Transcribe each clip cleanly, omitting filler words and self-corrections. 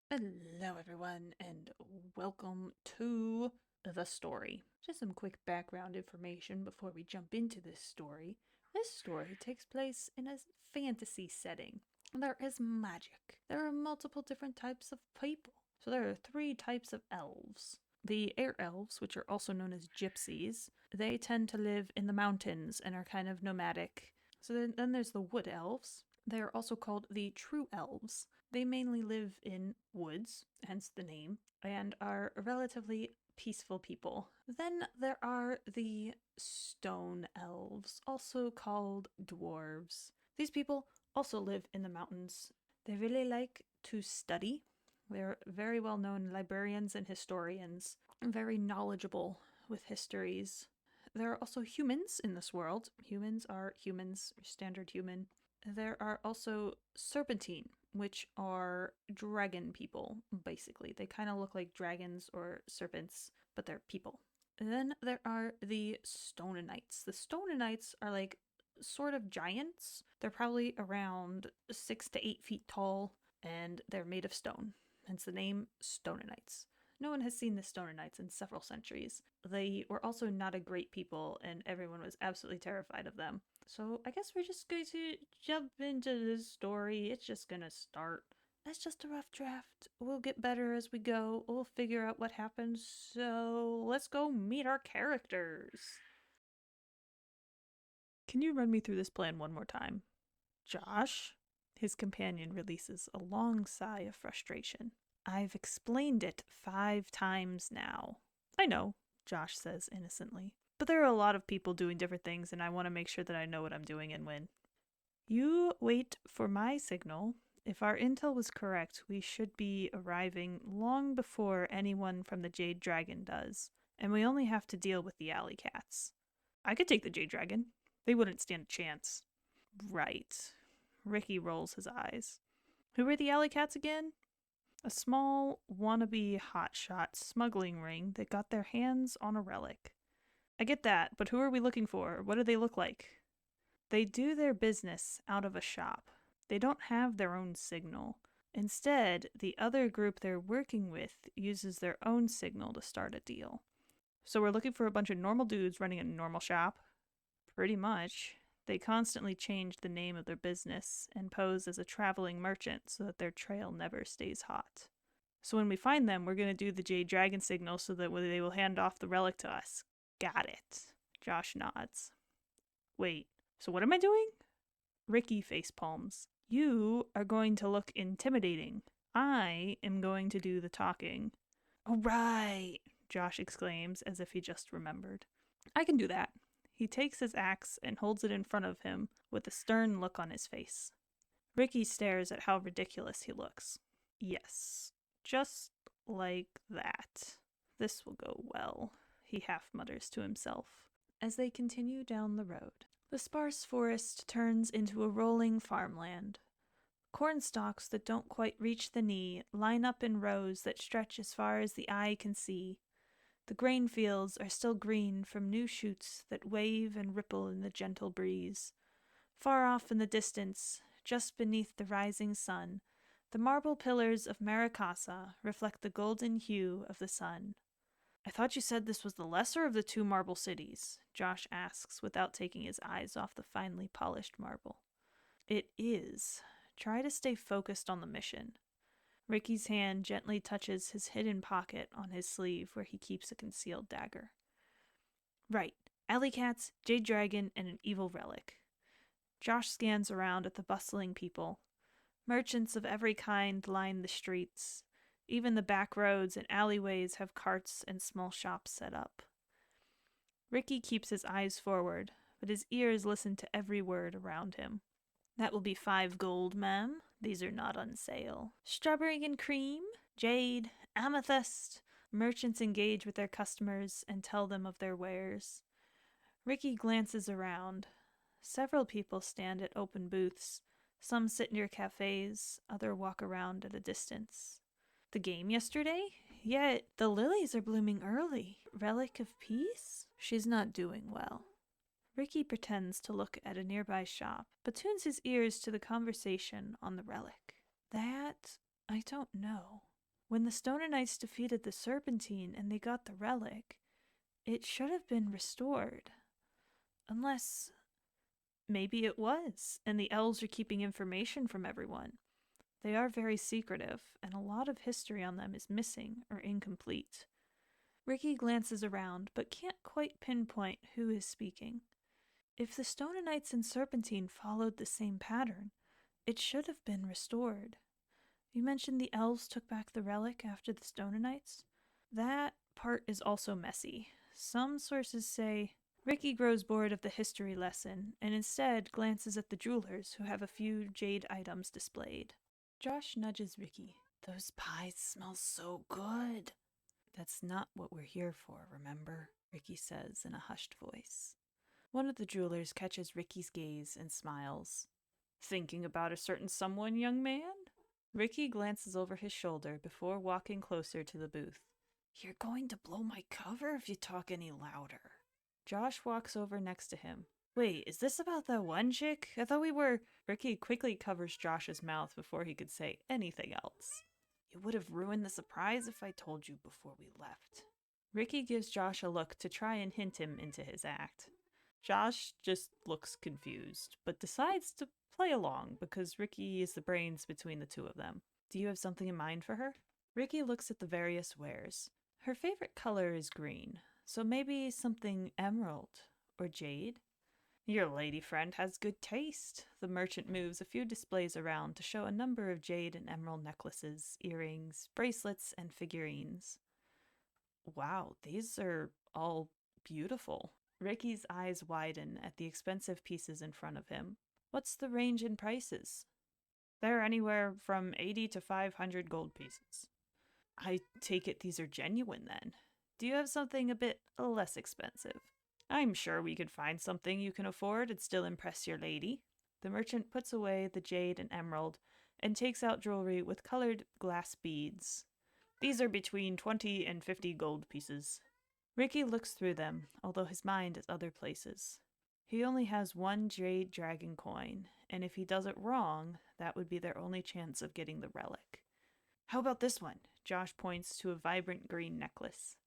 Hello, everyone, and welcome to the story. Just some quick background information before we jump into this story. This story takes place in a fantasy setting. There is magic. There are multiple different types of people. So there are three types of elves. The air elves, which are also known as gypsies, they tend to live in the mountains and are kind of nomadic. So then there's the wood elves. They are also called the true elves. They mainly live in woods, hence the name, and are relatively peaceful people. Then there are the stone elves, also called dwarves. These people also live in the mountains. They really like to study. They're very well known librarians and historians, very knowledgeable with histories. There are also humans in this world. Humans are humans, standard human. There are also serpentine, which are dragon people, basically. They kind of look like dragons or serpents, but they're people. And then there are the Stonenites. The Stonenites are like sort of giants. They're probably around 6 to 8 feet tall, and they're made of stone, hence the name Stonenites. No one has seen the Stonenites in several centuries. They were also not a great people, and everyone was absolutely terrified of them. So I guess we're just going to jump into this story. It's just gonna start. That's just a rough draft. We'll get better as we go. We'll figure out what happens. So let's go meet our characters. Can you run me through this plan one more time? Josh? His companion releases a long sigh of frustration. I've explained it 5 times now. I know, Josh says innocently. But there are a lot of people doing different things, and I want to make sure that I know what I'm doing and when. You wait for my signal. If our intel was correct, we should be arriving long before anyone from the Jade Dragon does, and we only have to deal with the alley cats. I could take the Jade Dragon. They wouldn't stand a chance. Right. Ricky rolls his eyes. Who are the alley cats again? A small, wannabe hotshot smuggling ring that got their hands on a relic. I get that, but who are we looking for? What do they look like? They do their business out of a shop. They don't have their own signal. Instead, the other group they're working with uses their own signal to start a deal. So we're looking for a bunch of normal dudes running a normal shop? Pretty much. They constantly change the name of their business and pose as a traveling merchant so that their trail never stays hot. So when we find them, we're going to do the Jade Dragon signal so that they will hand off the relic to us. Got it. Josh nods. Wait, so what am I doing? Ricky facepalms. You are going to look intimidating. I am going to do the talking. Oh, right, Josh exclaims as if he just remembered. I can do that. He takes his axe and holds it in front of him with a stern look on his face. Ricky stares at how ridiculous he looks. Yes, just like that. This will go well, he half mutters to himself as they continue down the road. The sparse forest turns into a rolling farmland. Corn stalks that don't quite reach the knee line up in rows that stretch as far as the eye can see. The grain fields are still green from new shoots that wave and ripple in the gentle breeze. Far off in the distance, just beneath the rising sun, the marble pillars of Maracasa reflect the golden hue of the sun. I thought you said this was the lesser of the 2 marble cities, Josh asks without taking his eyes off the finely polished marble. It is. Try to stay focused on the mission. Ricky's hand gently touches his hidden pocket on his sleeve where he keeps a concealed dagger. Right. Alley cats, Jade Dragon, and an evil relic. Josh scans around at the bustling people. Merchants of every kind line the streets. Even the back roads and alleyways have carts and small shops set up. Ricky keeps his eyes forward, but his ears listen to every word around him. That will be 5 gold, ma'am. These are not on sale. Strawberry and cream, jade, amethyst. Merchants engage with their customers and tell them of their wares. Ricky glances around. Several people stand at open booths. Some sit near cafes, others walk around at a distance. The game yesterday? Yet the lilies are blooming early. Relic of peace? She's not doing well. Ricky pretends to look at a nearby shop, but tunes his ears to the conversation on the relic. That I don't know. When the Stoninites defeated the Serpentine and they got the relic, it should have been restored. Unless maybe it was, and the elves are keeping information from everyone. They are very secretive, and a lot of history on them is missing or incomplete. Ricky glances around, but can't quite pinpoint who is speaking. If the Stoninites and Serpentine followed the same pattern, it should have been restored. You mentioned the elves took back the relic after the Stoninites? That part is also messy. Some sources say Ricky grows bored of the history lesson and instead glances at the jewelers who have a few jade items displayed. Josh nudges Ricky. Those pies smell so good. That's not what we're here for, remember? Ricky says in a hushed voice. One of the jewelers catches Ricky's gaze and smiles. Thinking about a certain someone, young man? Ricky glances over his shoulder before walking closer to the booth. You're going to blow my cover if you talk any louder. Josh walks over next to him. Wait, is this about that one chick? I thought we were... Ricky quickly covers Josh's mouth before he could say anything else. You would have ruined the surprise if I told you before we left. Ricky gives Josh a look to try and hint him into his act. Josh just looks confused, but decides to play along because Ricky is the brains between the two of them. Do you have something in mind for her? Ricky looks at the various wares. Her favorite color is green, so maybe something emerald or jade? Your lady friend has good taste. The merchant moves a few displays around to show a number of jade and emerald necklaces, earrings, bracelets, and figurines. Wow, these are all beautiful. Ricky's eyes widen at the expensive pieces in front of him. What's the range in prices? They're anywhere from 80 to 500 gold pieces. I take it these are genuine then. Do you have something a bit less expensive? I'm sure we could find something you can afford and still impress your lady. The merchant puts away the jade and emerald and takes out jewelry with colored glass beads. These are between 20 and 50 gold pieces. Ricky looks through them, although his mind is other places. He only has one jade dragon coin, and if he does it wrong, that would be their only chance of getting the relic. How about this one? Josh points to a vibrant green necklace.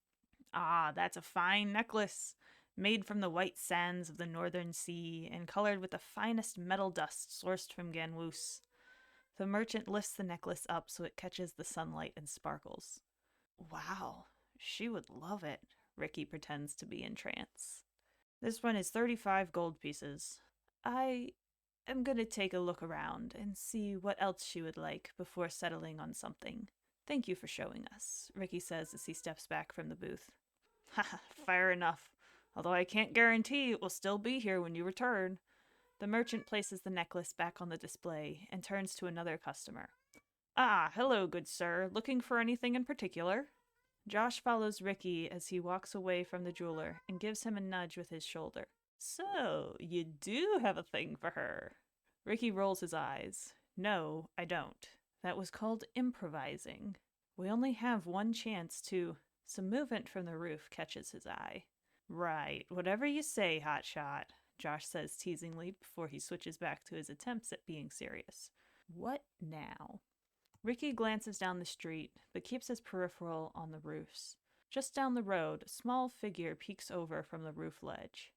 Ah, that's a fine necklace, made from the white sands of the northern sea and colored with the finest metal dust sourced from Ganwus. The merchant lifts the necklace up so it catches the sunlight and sparkles. Wow, she would love it. Ricky pretends to be in trance. This one is 35 gold pieces. I am going to take a look around and see what else she would like before settling on something. Thank you for showing us, Ricky says as he steps back from the booth. Haha, fair enough. Although I can't guarantee it will still be here when you return. The merchant places the necklace back on the display and turns to another customer. Ah, hello, good sir. Looking for anything in particular? Josh follows Ricky as he walks away from the jeweler and gives him a nudge with his shoulder. So, you do have a thing for her. Ricky rolls his eyes. No, I don't. That was called improvising. We only have one chance to... Some movement from the roof catches his eye. Right, whatever you say, hotshot, Josh says teasingly before he switches back to his attempts at being serious. What now? Ricky glances down the street, but keeps his peripheral on the roofs. Just down the road, a small figure peeks over from the roof ledge.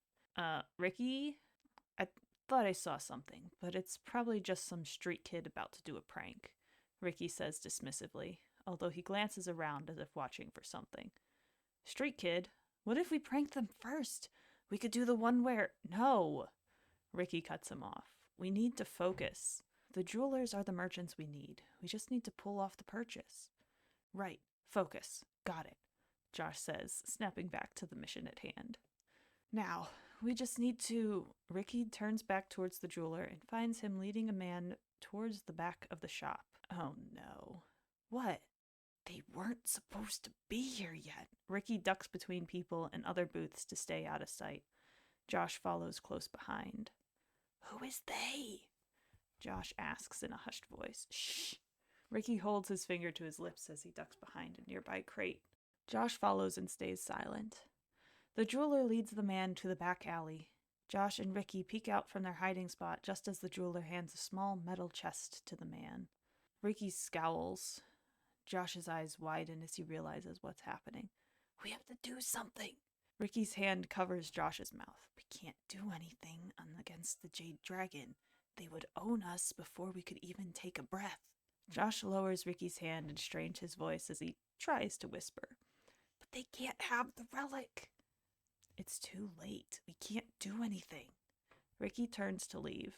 Ricky? I thought I saw something, but it's probably just some street kid about to do a prank, Ricky says dismissively, although he glances around as if watching for something. Street kid? What if we pranked them first? We could do the one where... No! Ricky cuts him off. We need to focus. The jewelers are the merchants we need. We just need to pull off the purchase. Right. Focus. Got it, Josh says, snapping back to the mission at hand. Now, we just need to... Ricky turns back towards the jeweler and finds him leading a man towards the back of the shop. Oh no. What? They weren't supposed to be here yet. Ricky ducks between people and other booths to stay out of sight. Josh follows close behind. Who is they? Josh asks in a hushed voice. Shh. Ricky holds his finger to his lips as he ducks behind a nearby crate. Josh follows and stays silent. The jeweler leads the man to the back alley. Josh and Ricky peek out from their hiding spot just as the jeweler hands a small metal chest to the man. Ricky scowls. Josh's eyes widen as he realizes what's happening. We have to do something. Ricky's hand covers Josh's mouth. We can't do anything against the Jade Dragon. They would own us before we could even take a breath. Josh lowers Ricky's hand and strains his voice as he tries to whisper. But they can't have the relic. It's too late. We can't do anything. Ricky turns to leave,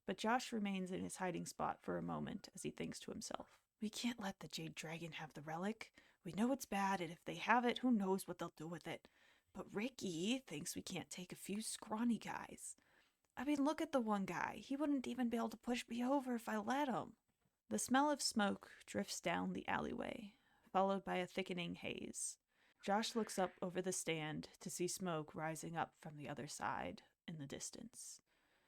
but Josh remains in his hiding spot for a moment as he thinks to himself. We can't let the Jade Dragon have the relic. We know it's bad, and if they have it, who knows what they'll do with it. But Ricky thinks we can't take a few scrawny guys. I mean, look at the one guy. He wouldn't even be able to push me over if I let him. The smell of smoke drifts down the alleyway, followed by a thickening haze. Josh looks up over the stand to see smoke rising up from the other side in the distance.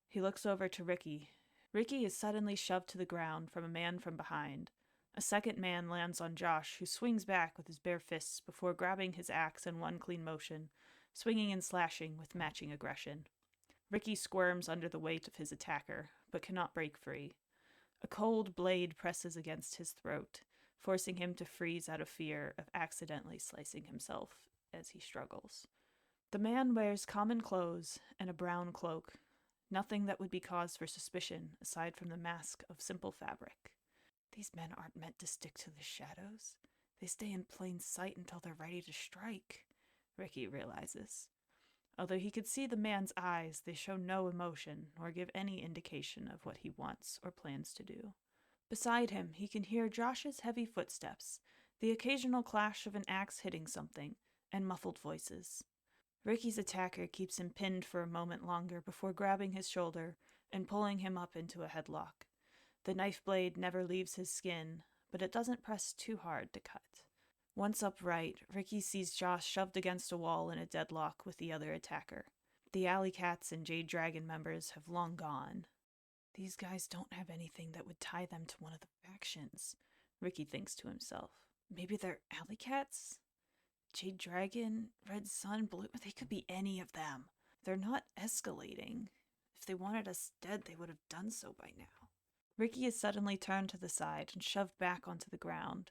He looks over to Ricky. Ricky is suddenly shoved to the ground from a man from behind. A second man lands on Josh, who swings back with his bare fists before grabbing his axe in one clean motion, swinging and slashing with matching aggression. Ricky squirms under the weight of his attacker, but cannot break free. A cold blade presses against his throat, forcing him to freeze out of fear of accidentally slicing himself as he struggles. The man wears common clothes and a brown cloak, nothing that would be cause for suspicion aside from the mask of simple fabric. These men aren't meant to stick to the shadows. They stay in plain sight until they're ready to strike, Ricky realizes. Although he could see the man's eyes, they show no emotion or give any indication of what he wants or plans to do. Beside him, he can hear Josh's heavy footsteps, the occasional clash of an axe hitting something, and muffled voices. Ricky's attacker keeps him pinned for a moment longer before grabbing his shoulder and pulling him up into a headlock. The knife blade never leaves his skin, but it doesn't press too hard to cut. Once upright, Ricky sees Josh shoved against a wall in a deadlock with the other attacker. The Alley Cats and Jade Dragon members have long gone. These guys don't have anything that would tie them to one of the factions, Ricky thinks to himself. Maybe they're Alley Cats? Jade Dragon, Red Sun, Blue, they could be any of them. They're not escalating. If they wanted us dead, they would have done so by now. Ricky is suddenly turned to the side and shoved back onto the ground.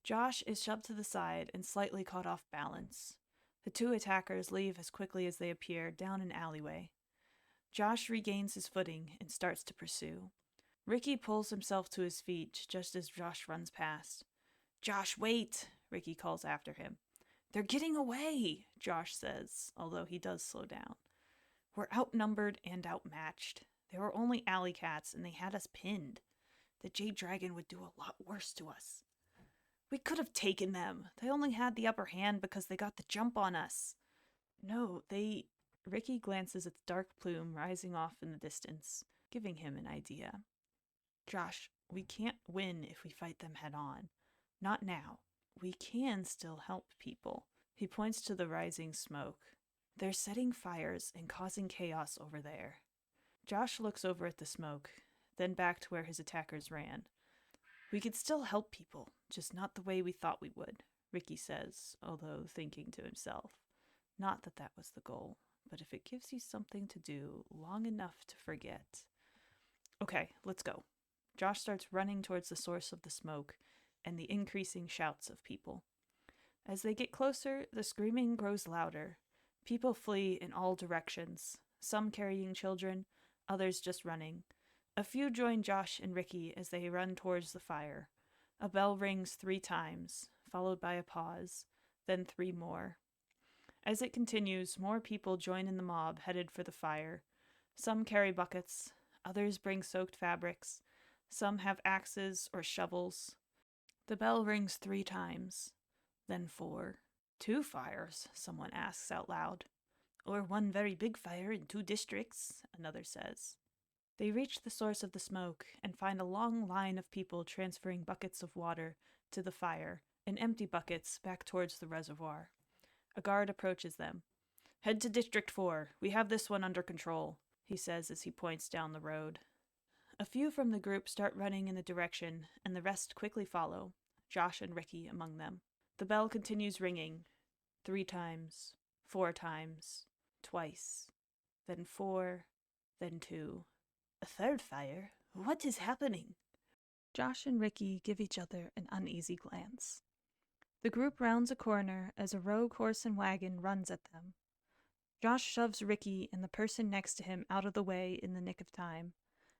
Josh is shoved to the side and slightly caught off balance. The two attackers leave as quickly as they appear down an alleyway. Josh regains his footing and starts to pursue. Ricky pulls himself to his feet just as Josh runs past. Josh, wait! Ricky calls after him. They're getting away, Josh says, although he does slow down. We're outnumbered and outmatched. They were only alley cats and they had us pinned. The Jade Dragon would do a lot worse to us. We could have taken them. They only had the upper hand because they got the jump on us. No, they... Ricky glances at the dark plume rising off in the distance, giving him an idea. Josh, we can't win if we fight them head on. Not now. We can still help people. He points to the rising smoke. They're setting fires and causing chaos over there. Josh looks over at the smoke, then back to where his attackers ran. We could still help people, just not the way we thought we would, Ricky says, although thinking to himself. Not that that was the goal, but if it gives you something to do long enough to forget. Okay, let's go. Josh starts running towards the source of the smoke and the increasing shouts of people. As they get closer, the screaming grows louder. People flee in all directions, some carrying children, others just running. A few join Josh and Ricky as they run towards the fire. A bell rings 3 times, followed by a pause, then 3 more. As it continues, more people join in the mob headed for the fire. Some carry buckets, others bring soaked fabrics, some have axes or shovels. The bell rings 3 times, then 4. 2 fires, someone asks out loud. Or 1 very big fire in 2 districts, another says. They reach the source of the smoke and find a long line of people transferring buckets of water to the fire and empty buckets back towards the reservoir. A guard approaches them. Head to District 4. We have this one under control, he says as he points down the road. A few from the group start running in the direction, and the rest quickly follow, Josh and Ricky among them. The bell continues ringing. 3 times, 4 times, twice, then 4, then 2. A 3rd fire? What is happening? Josh and Ricky give each other an uneasy glance. The group rounds a corner as a rogue horse and wagon runs at them. Josh shoves Ricky and the person next to him out of the way in the nick of time.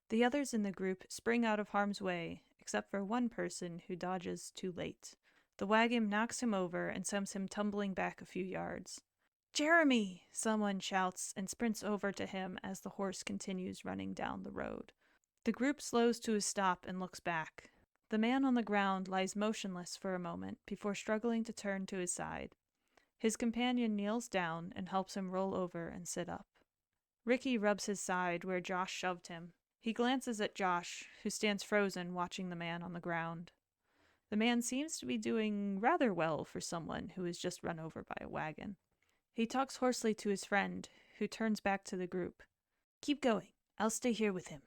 The others in the group spring out of harm's way, except for one person who dodges too late. The wagon knocks him over and sends him tumbling back a few yards. "Jeremy!" someone shouts and sprints over to him as the horse continues running down the road. The group slows to a stop and looks back. The man on the ground lies motionless for a moment before struggling to turn to his side. His companion kneels down and helps him roll over and sit up. Ricky rubs his side where Josh shoved him. He glances at Josh, who stands frozen watching the man on the ground. The man seems to be doing rather well for someone who was just run over by a wagon. He talks hoarsely to his friend, who turns back to the group. "Keep going. I'll stay here with him."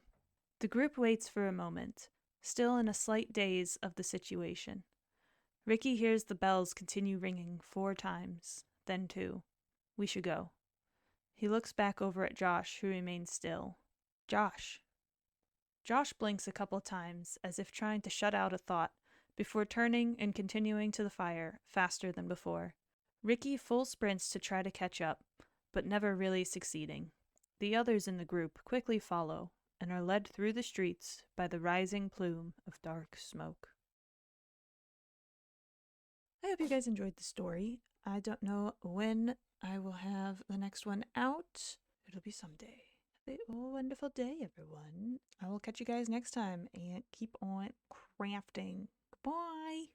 The group waits for a moment, still in a slight daze of the situation. Ricky hears the bells continue ringing 4 times, then 2. "We should go." He looks back over at Josh, who remains still. "Josh." Josh blinks a couple times, as if trying to shut out a thought, before turning and continuing to the fire, faster than before. Ricky full sprints to try to catch up, but never really succeeding. The others in the group quickly follow, and are led through the streets by the rising plume of dark smoke. I hope you guys enjoyed the story. I don't know when I will have the next one out. It'll be someday. Have a wonderful day, everyone. I will catch you guys next time, and keep on crafting. Goodbye.